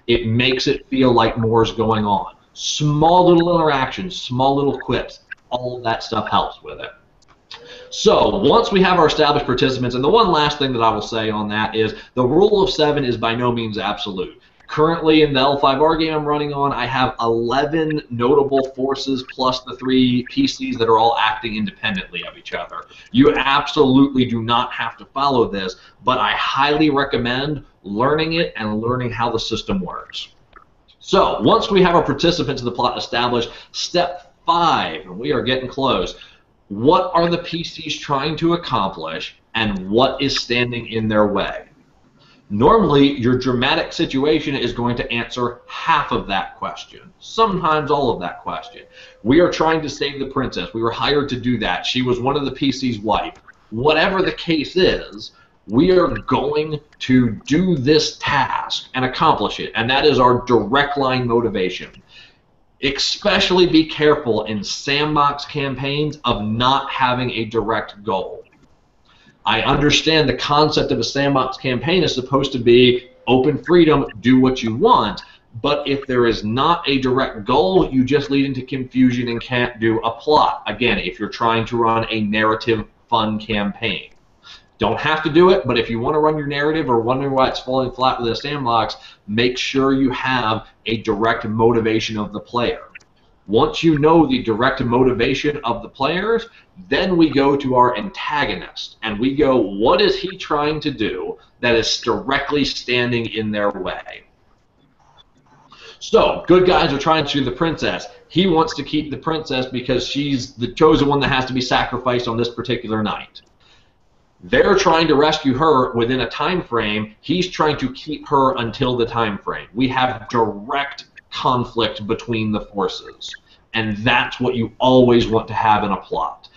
It makes it feel like more is going on. Small little interactions, small little quips, all of that stuff helps with it. So once we have our established participants, and the one last thing that I will say on that is the rule of 7 is by no means absolute. Currently in the L5R game I'm running on, I have 11 notable forces plus the 3 PCs that are all acting independently of each other. You absolutely do not have to follow this, but I highly recommend learning it and learning how the system works. So once we have our participants in the plot established, step 5, and we are getting close. What are the PCs trying to accomplish, and what is standing in their way? Normally, your dramatic situation is going to answer half of that question, sometimes all of that question. We are trying to save the princess. We were hired to do that. She was one of the PC's wife. Whatever the case is, we are going to do this task and accomplish it, and that is our direct line motivation. Especially be careful in sandbox campaigns of not having a direct goal. I understand the concept of a sandbox campaign is supposed to be open freedom, do what you want, but if there is not a direct goal, you just lead into confusion and can't do a plot. Again, if you're trying to run a narrative fun campaign. Don't have to do it, but if you want to run your narrative or wonder why it's falling flat with a sandbox, make sure you have a direct motivation of the player. Once you know the direct motivation of the players, then we go to our antagonist, and we go, what is he trying to do that is directly standing in their way? So, good guys are trying to the princess. He wants to keep the princess because she's the chosen one that has to be sacrificed on this particular night. They're trying to rescue her within a time frame. He's trying to keep her until the time frame. We have direct conflict between the forces, and that's what you always want to have in a plot.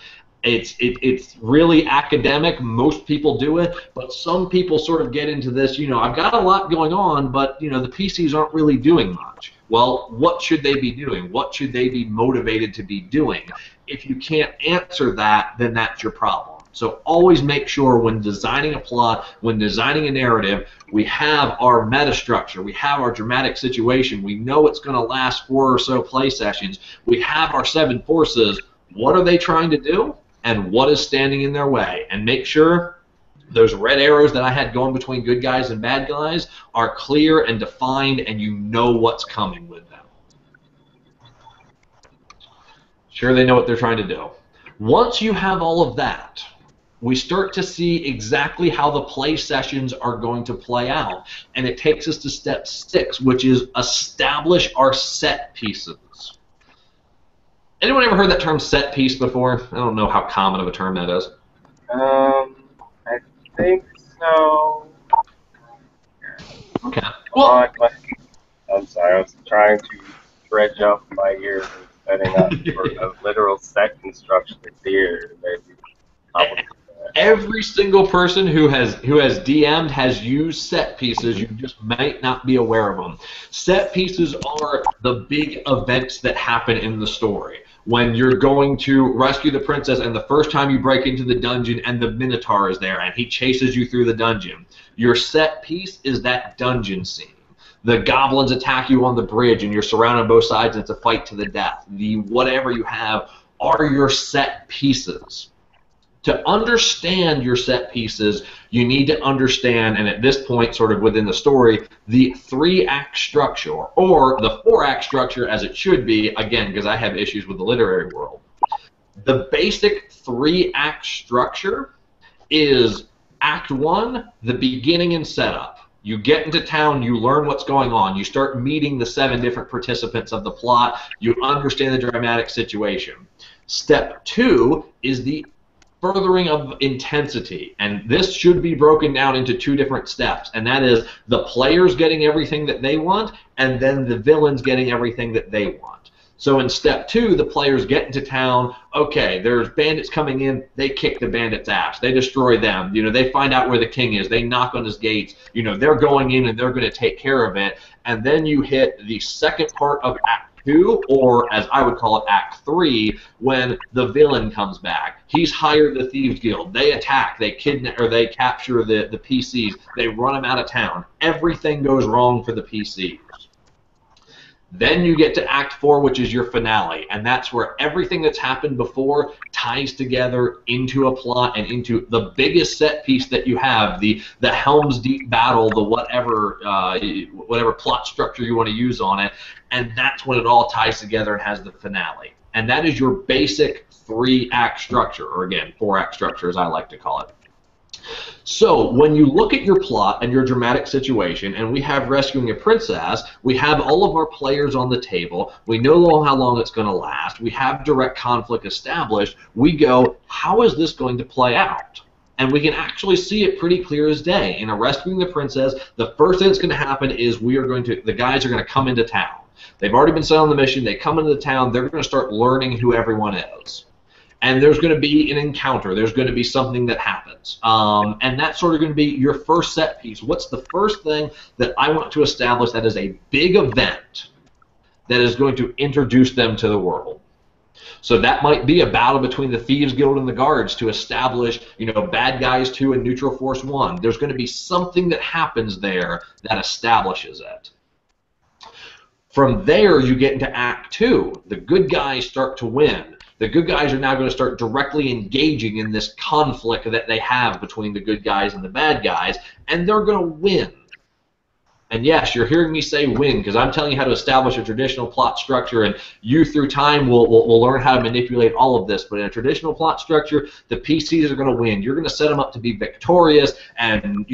It's really academic. Most people do it, but some people sort of get into this, I've got a lot going on, but, the PCs aren't really doing much. Well, what should they be doing? What should they be motivated to be doing? If you can't answer that, then that's your problem. So always make sure when designing a plot, when designing a narrative, we have our meta structure, we have our dramatic situation, we know it's going to last 4 or so play sessions, we have our 7 forces. What are they trying to do, and what is standing in their way? And make sure those red arrows that I had going between good guys and bad guys are clear and defined, and you know what's coming with them. Sure, they know what they're trying to do. Once you have all of that, we start to see exactly how the play sessions are going to play out. And it takes us to step 6, which is establish our set pieces. Anyone ever heard that term set piece before? I don't know how common of a term that is. I think so. Okay. Well, I'm sorry, I was trying to dredge up my ears and setting up for a literal set construction theater. Every single person who has DM'd has used set pieces. You just might not be aware of them. Set pieces are the big events that happen in the story. When you're going to rescue the princess and the first time you break into the dungeon and the Minotaur is there and he chases you through the dungeon, your set piece is that dungeon scene. The goblins attack you on the bridge and you're surrounded on both sides and it's a fight to the death. The whatever you have are your set pieces. To understand your set pieces, you need to understand, and at this point, sort of within the story, the 3-act structure, or the 4-act structure as it should be, again, because I have issues with the literary world. The basic 3-act structure is Act 1, the beginning and setup. You get into town, you learn what's going on, you start meeting the 7 different participants of the plot, you understand the dramatic situation. Step 2 is the furthering of intensity, and this should be broken down into 2 different steps, and that is the players getting everything that they want, and then the villains getting everything that they want. So in step 2, the players get into town, okay, there's bandits coming in, they kick the bandits' ass, they destroy them, they find out where the king is, they knock on his gates, they're going in and they're going to take care of it, and then you hit the second part of Act 2, or as I would call it, Act 3, when the villain comes back. He's hired the Thieves Guild. They attack, they kidnap, or they capture the PCs. They run them out of town. Everything goes wrong for the PCs. Then you get to Act 4, which is your finale, and that's where everything that's happened before ties together into a plot and into the biggest set piece that you have, the Helm's Deep battle, the whatever plot structure you want to use on it, and that's when it all ties together and has the finale. And that is your basic 3-act structure, or again, 4-act structure as I like to call it. So when you look at your plot and your dramatic situation, and we have rescuing a princess, we have all of our players on the table, we know how long it's going to last, we have direct conflict established, we go, how is this going to play out? And we can actually see it pretty clear as day. In a rescuing the princess, the first thing that's going to happen is the guys are going to come into town. They've already been sent on the mission, they come into the town, they're going to start learning who everyone is. And there's going to be an encounter. There's going to be something that happens. And that's sort of going to be your first set piece. What's the first thing that I want to establish that is a big event that is going to introduce them to the world? So that might be a battle between the Thieves Guild and the Guards to establish, Bad Guys 2 and Neutral Force 1. There's going to be something that happens there that establishes it. From there, you get into Act 2. The good guys start to win. The good guys are now going to start directly engaging in this conflict that they have between the good guys and the bad guys, and they're going to win. And yes, you're hearing me say win, because I'm telling you how to establish a traditional plot structure, and you, through time, will learn how to manipulate all of this. But in a traditional plot structure, the PCs are going to win. You're going to set them up to be victorious and,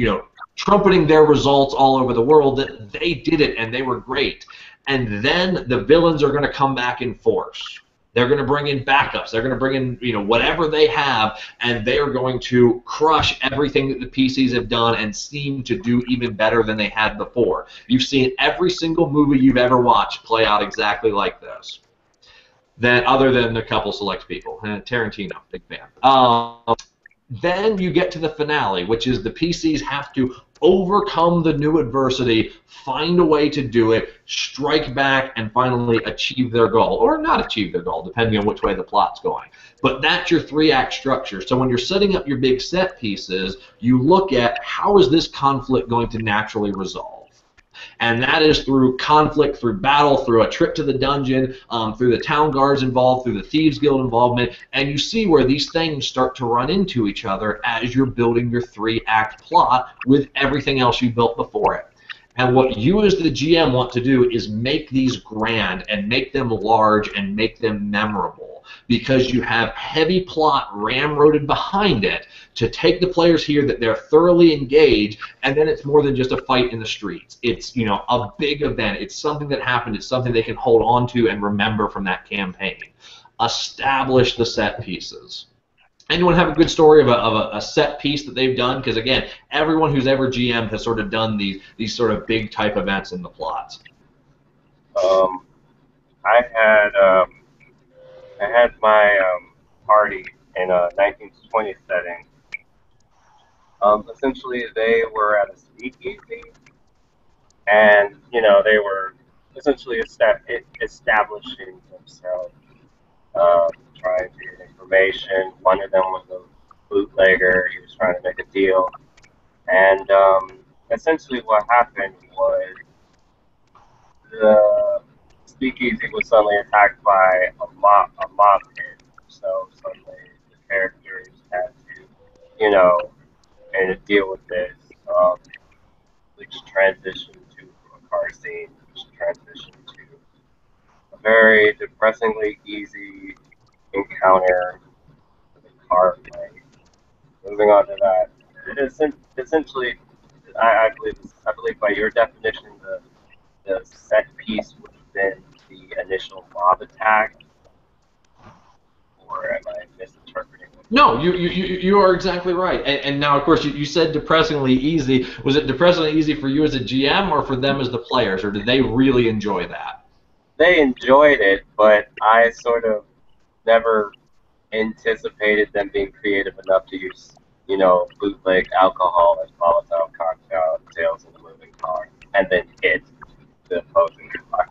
trumpeting their results all over the world that they did it and they were great. And then the villains are going to come back in force. They're going to bring in backups. They're going to bring in, whatever they have, and they are going to crush everything that the PCs have done and seem to do even better than they had before. You've seen every single movie you've ever watched play out exactly like this. Other than a couple select people. Tarantino, big fan. Then you get to the finale, which is the PCs have to overcome the new adversity, find a way to do it, strike back, and finally achieve their goal. Or not achieve their goal, depending on which way the plot's going. But that's your 3-act structure. So when you're setting up your big set pieces, you look at how is this conflict going to naturally resolve. And that is through conflict, through battle, through a trip to the dungeon, through the town guards involved, through the Thieves Guild involvement, and you see where these things start to run into each other as you're building your 3-act plot with everything else you built before it. And what you as the GM want to do is make these grand and make them large and make them memorable, because you have heavy plot ramroded behind it to take the players here that they're thoroughly engaged, and then it's more than just a fight in the streets. It's, a big event. It's something that happened. It's something they can hold on to and remember from that campaign. Establish the set pieces. Anyone have a good story of a set piece that they've done? Because again, everyone who's ever GM'd has sort of done these sort of big type events in the plots. I had my party in a 1920s setting. Essentially, they were at a speakeasy, and they were essentially establishing themselves, trying to get information. One of them was a bootlegger. He was trying to make a deal, and essentially what happened was the speakeasy was suddenly attacked by a mob hit. So suddenly the characters had to, and deal with this, which transitioned to a car scene, which transitioned to a very depressingly easy encounter with a car fight. Moving on to that, it is essentially, I believe by your definition, the set piece would have been the initial mob attack, or am I misinterpreting? No, you are exactly right. And now, of course, you said depressingly easy. Was it depressingly easy for you as a GM or for them as the players, or did they really enjoy that? They enjoyed it, but I sort of never anticipated them being creative enough to use, bootleg alcohol as Molotov cocktails in the moving car, and then hit the opposing car.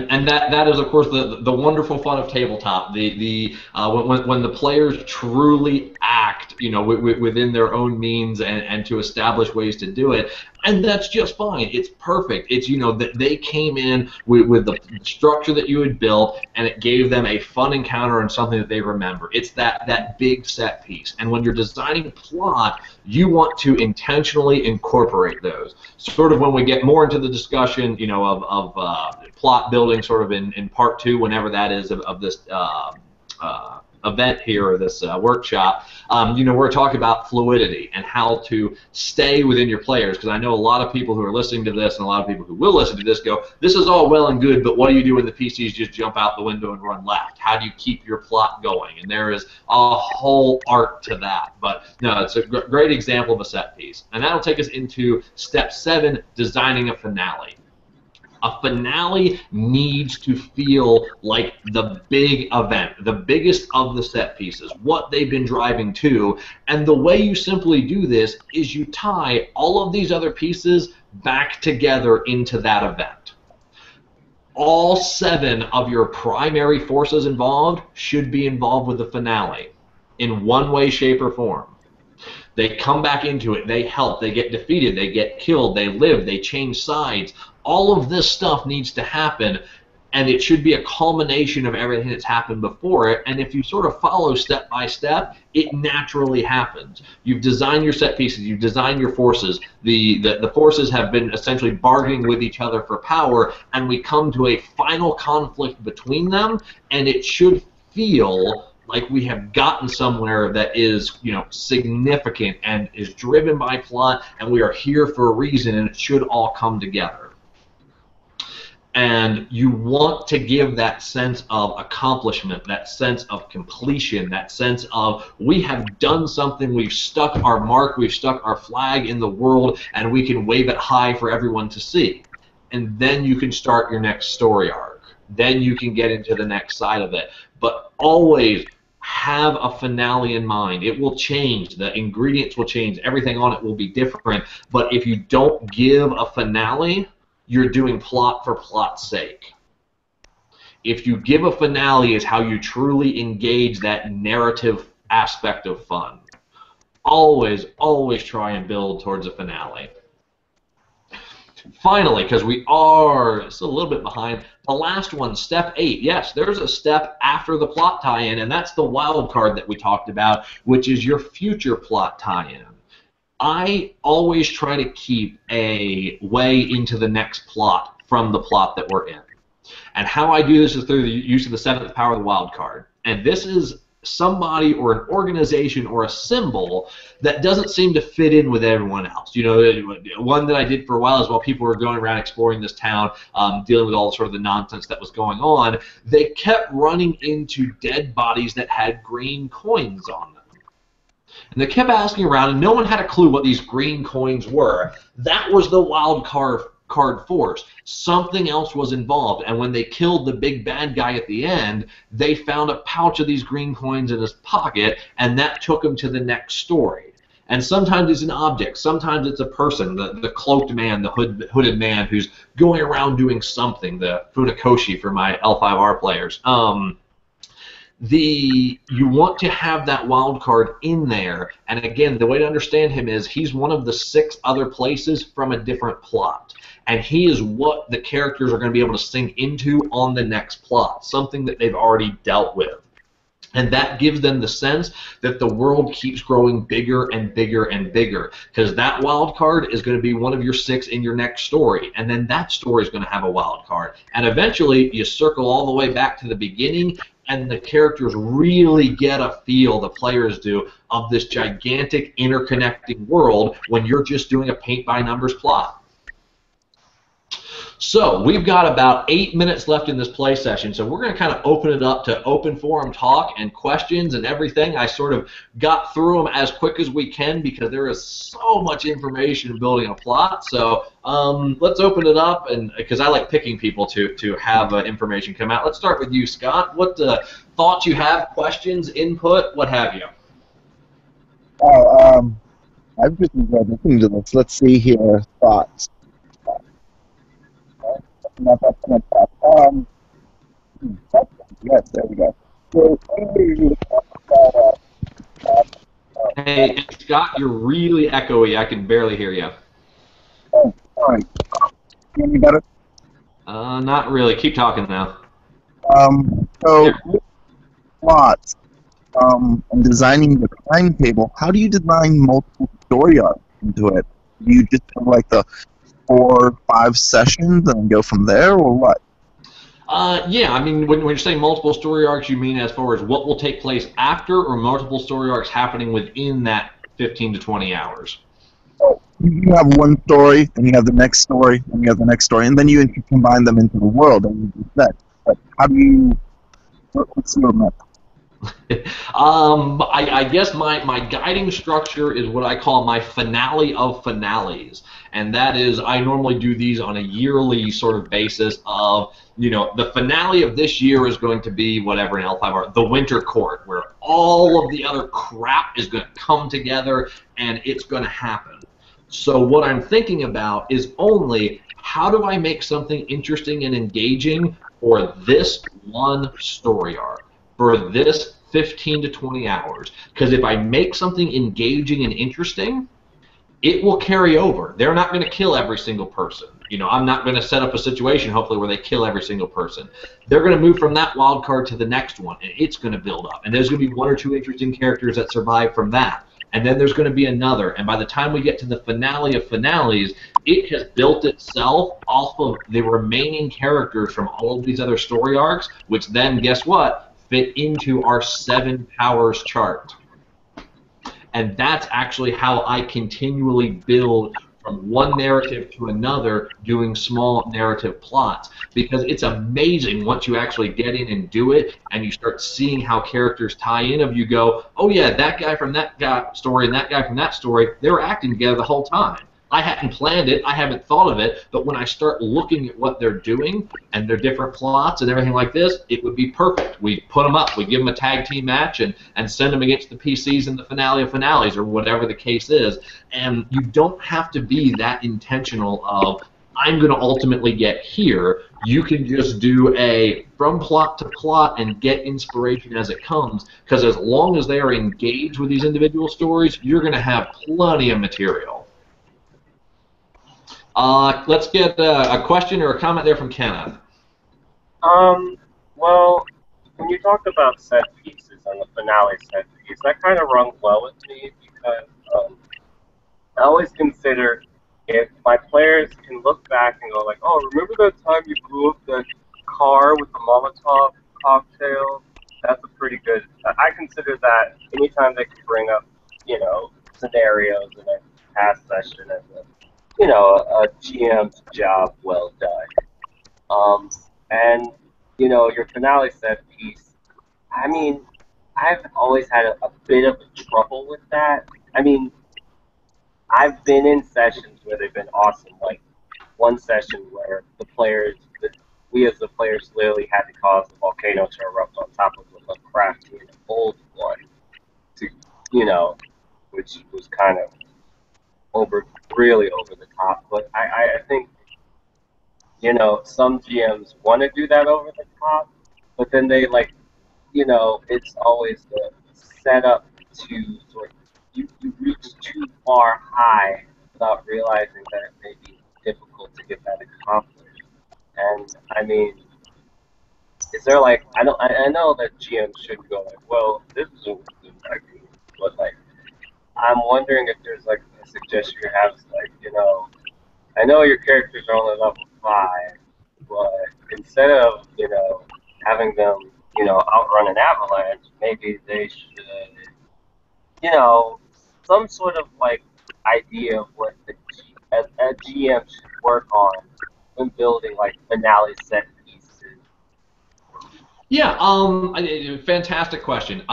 And that is, of course, the wonderful fun of tabletop. When the players truly act, within their own means and to establish ways to do it, and that's just fine. It's perfect. It's that they came in with the structure that you had built, and it gave them a fun encounter and something that they remember. It's that big set piece. And when you're designing a plot, you want to intentionally incorporate those. Sort of when we get more into the discussion, of plot building, sort of in part 2, whenever that is, of this event here, or this workshop, we're talking about fluidity and how to stay within your players, because I know a lot of people who are listening to this and a lot of people who will listen to this go, this is all well and good, but what do you do when the PCs just jump out the window and run left? How do you keep your plot going? And there is a whole art to that. But no, it's a great example of a set piece. And that'll take us into step 7, designing a finale. A finale needs to feel like the big event, the biggest of the set pieces, what they've been driving to. And the way you simply do this is you tie all of these other pieces back together into that event. All 7 of your primary forces involved should be involved with the finale in one way, shape, or form. They come back into it, they help, they get defeated, they get killed, they live, they change sides. All of this stuff needs to happen, and it should be a culmination of everything that's happened before it. And if you sort of follow step by step, it naturally happens. You've designed your set pieces, you've designed your forces. The forces have been essentially bargaining with each other for power, and we come to a final conflict between them, and it should feel like we have gotten somewhere that is, significant and is driven by plot, and we are here for a reason, and it should all come together. And you want to give that sense of accomplishment, that sense of completion, that sense of we have done something, we've stuck our mark, we've stuck our flag in the world, and we can wave it high for everyone to see. And then you can start your next story arc. Then you can get into the next side of it. But always have a finale in mind. It will change. The ingredients will change. Everything on it will be different. But if you don't give a finale, you're doing plot for plot's sake. If you give a finale, is how you truly engage that narrative aspect of fun. Always, always try and build towards a finale. Finally, because we are still a little bit behind, the last one, step 8. Yes, there's a step after the plot tie-in, and that's the wild card that we talked about, which is your future plot tie-in. I always try to keep a way into the next plot from the plot that we're in. And how I do this is through the use of the 7th power of the wild card. And this is somebody or an organization or a symbol that doesn't seem to fit in with everyone else. One that I did for a while is while people were going around exploring this town, dealing with all sort of the nonsense that was going on, they kept running into dead bodies that had green coins on them. And they kept asking around, and no one had a clue what these green coins were. That was the wild card force. Something else was involved, and when they killed the big bad guy at the end, they found a pouch of these green coins in his pocket, and that took him to the next story. And sometimes it's an object, sometimes it's a person, the cloaked man, the hooded man who's going around doing something, the Funakoshi for my L5R players. You want to have that wild card in there, and again, the way to understand him is he's one of the 6 other places from a different plot, and he is what the characters are going to be able to sink into on the next plot, something that they've already dealt with. And that gives them the sense that the world keeps growing bigger and bigger and bigger, because that wild card is going to be one of your 6 in your next story, and then that story is going to have a wild card. And eventually, you circle all the way back to the beginning, and the characters really get a feel, the players do, of this gigantic interconnecting world when you're just doing a paint-by-numbers plot. So we've got about 8 minutes left in this play session, so we're going to kind of open it up to open forum talk and questions and everything. I sort of got through them as quick as we can because there is so much information building a plot. So let's open it up, and because I like picking people to have information come out. Let's start with you, Scott. What thoughts you have, questions, input, what have you? I've just enjoyed listening to this. Let's see here. Thoughts. Not that kind of stuff. Yes, there we go. So, you talk about, Hey, Scott, you're really echoey. I can barely hear you. oh, sorry. Hear me better? Not really. Keep talking now. So, with plots, and designing the timetable, how do you design multiple story arcs into it? Do you just have like the 4 or 5 sessions and go from there, or what? Yeah, I mean, when you're saying multiple story arcs, you mean as far as what will take place after, or multiple story arcs happening within that 15 to 20 hours? You have one story, then you have the next story, and you have the next story, and then you combine them into the world, and you just said. But how do you? What's your method? I guess my guiding structure is what I call my finale of finales, and that is I normally do these on a yearly sort of basis of, the finale of this year is going to be whatever in L5 are the Winter Court, where all of the other crap is going to come together and it's going to happen. So what I'm thinking about is only how do I make something interesting and engaging for this one story arc, for this 15 to 20 hours. Because if I make something engaging and interesting, it will carry over. They're not going to kill every single person. I'm not going to set up a situation, hopefully, where they kill every single person. They're going to move from that wild card to the next one, and it's going to build up. And there's going to be 1 or 2 interesting characters that survive from that. And then there's going to be another. And by the time we get to the finale of finales, it has built itself off of the remaining characters from all of these other story arcs, which then, guess what, fit into our 7 powers chart. And that's actually how I continually build from one narrative to another, doing small narrative plots. Because it's amazing once you actually get in and do it, and you start seeing how characters tie in. Of you go, oh yeah, that guy from that guy story and that guy from that story, they were acting together the whole time. I hadn't planned it, I haven't thought of it, but when I start looking at what they're doing and their different plots and everything like this, it would be perfect. We put them up, we give them a tag team match and send them against the PCs in the finale of finales or whatever the case is. And you don't have to be that intentional of, I'm going to ultimately get here. You can just do a from plot to plot and get inspiration as it comes, because as long as they are engaged with these individual stories, you're going to have plenty of material. Let's get a question or a comment there from Kenneth. Well, when you talk about set pieces and the finale set piece, that kind of rung well with me because I always consider if my players can look back and go like, oh, remember that time you blew up that car with the Molotov cocktail? That's a pretty good. I consider that anytime they can bring up, scenarios in a past session as a GM's job well done. And your finale set piece. I mean, I've always had a bit of trouble with that. I mean, I've been in sessions where they've been awesome, like one session where we as the players literally had to cause the volcano to erupt on top of the Lovecraftian old one, which was kind of really over the top. But I think, some GMs want to do that over the top, but then they it's always the setup to sort of, you reach too far high without realizing that it may be difficult to get that accomplished. And I mean, is there I know that GMs should go well, this is what we do, but I'm wondering if there's a suggestion you have, I know your characters are only level 5, but instead of, having them, outrun an avalanche, maybe they should, some sort of idea of what a GM should work on when building finale set pieces. Yeah, fantastic question.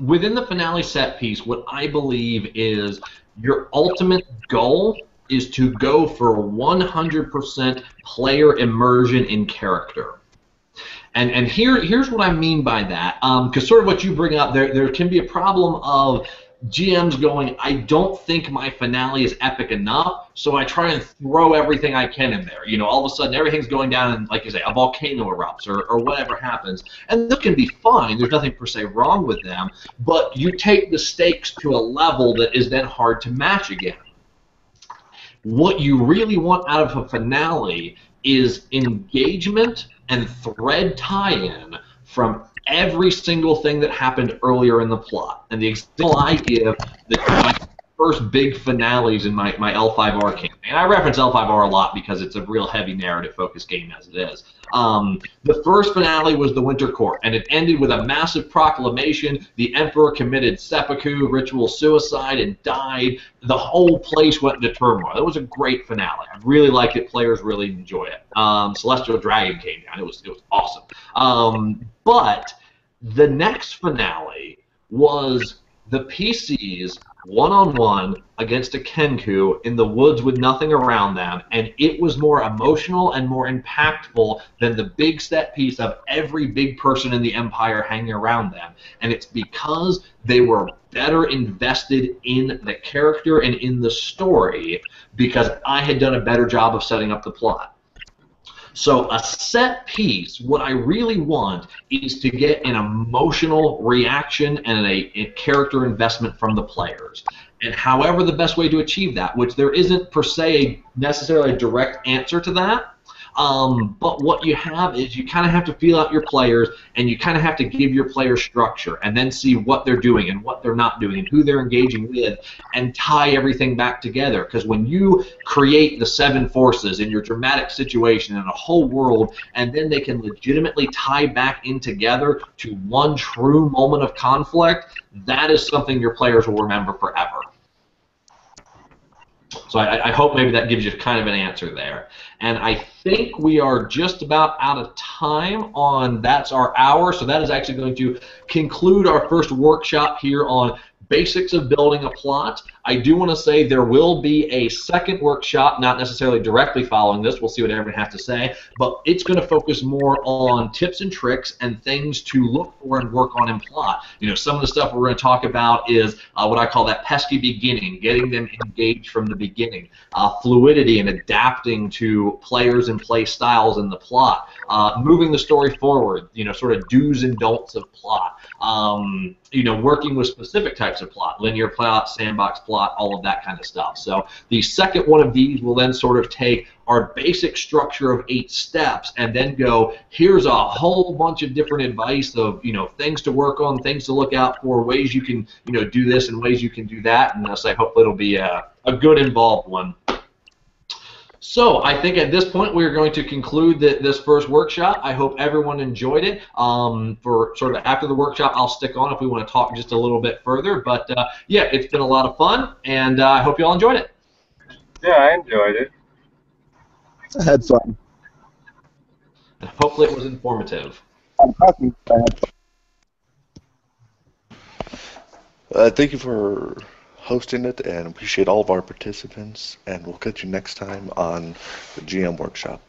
Within the finale set piece, what I believe is your ultimate goal is to go for 100% player immersion in character. And here's what I mean by that, because sort of what you bring up, there can be a problem of GM's going, I don't think my finale is epic enough, so I try and throw everything I can in there. All of a sudden everything's going down and, like you say, a volcano erupts or whatever happens. And those can be fine. There's nothing per se wrong with them, but you take the stakes to a level that is then hard to match again. What you really want out of a finale is engagement and thread tie-in from every single thing that happened earlier in the plot. And the example I give, my first big finales in my L5R campaign, and I reference L5R a lot because it's a real heavy narrative-focused game as it is. The first finale was the Winter Court, and it ended with a massive proclamation. The Emperor committed seppuku, ritual suicide, and died. The whole place went into turmoil. It was a great finale. I really liked it. Players really enjoyed it. Celestial Dragon came down. It was awesome. But the next finale was the PCs one-on-one against a Kenku in the woods with nothing around them, and it was more emotional and more impactful than the big set piece of every big person in the Empire hanging around them. And it's because they were better invested in the character and in the story because I had done a better job of setting up the plot. So a set piece, what I really want is to get an emotional reaction and a character investment from the players. And however the best way to achieve that, which there isn't per se necessarily a direct answer to that, but what you have is you kind of have to feel out your players, and you kind of have to give your players structure, and then see what they're doing and what they're not doing and who they're engaging with, and tie everything back together. Because when you create the 7 forces in your dramatic situation in a whole world, and then they can legitimately tie back in together to one true moment of conflict, that is something your players will remember forever. So I hope maybe that gives you kind of an answer there. And I think we are just about out of time on That's Our Hour, so that is actually going to conclude our first workshop here on basics of building a plot. I do want to say there will be a second workshop, not necessarily directly following this. We'll see what everyone has to say, but it's going to focus more on tips and tricks and things to look for and work on in plot. Some of the stuff we're going to talk about is what I call that pesky beginning, getting them engaged from the beginning, fluidity and adapting to players and play styles in the plot, moving the story forward, sort of do's and don'ts of plot, working with specific types of plot, linear plot, sandbox plot, all of that kind of stuff. So the second one of these will then sort of take our basic structure of 8 steps and then go, here's a whole bunch of different advice of, things to work on, things to look out for, ways you can, do this and ways you can do that. And so I hope it'll be a good involved one. So I think at this point we're going to conclude this first workshop. I hope everyone enjoyed it. For sort of after the workshop, I'll stick on if we want to talk just a little bit further. But yeah, it's been a lot of fun, and I hope you all enjoyed it. Yeah, I enjoyed it. I had fun. Hopefully it was informative. I'm happy I had fun. Thank you for hosting it, and appreciate all of our participants, and we'll catch you next time on the GM Workshop.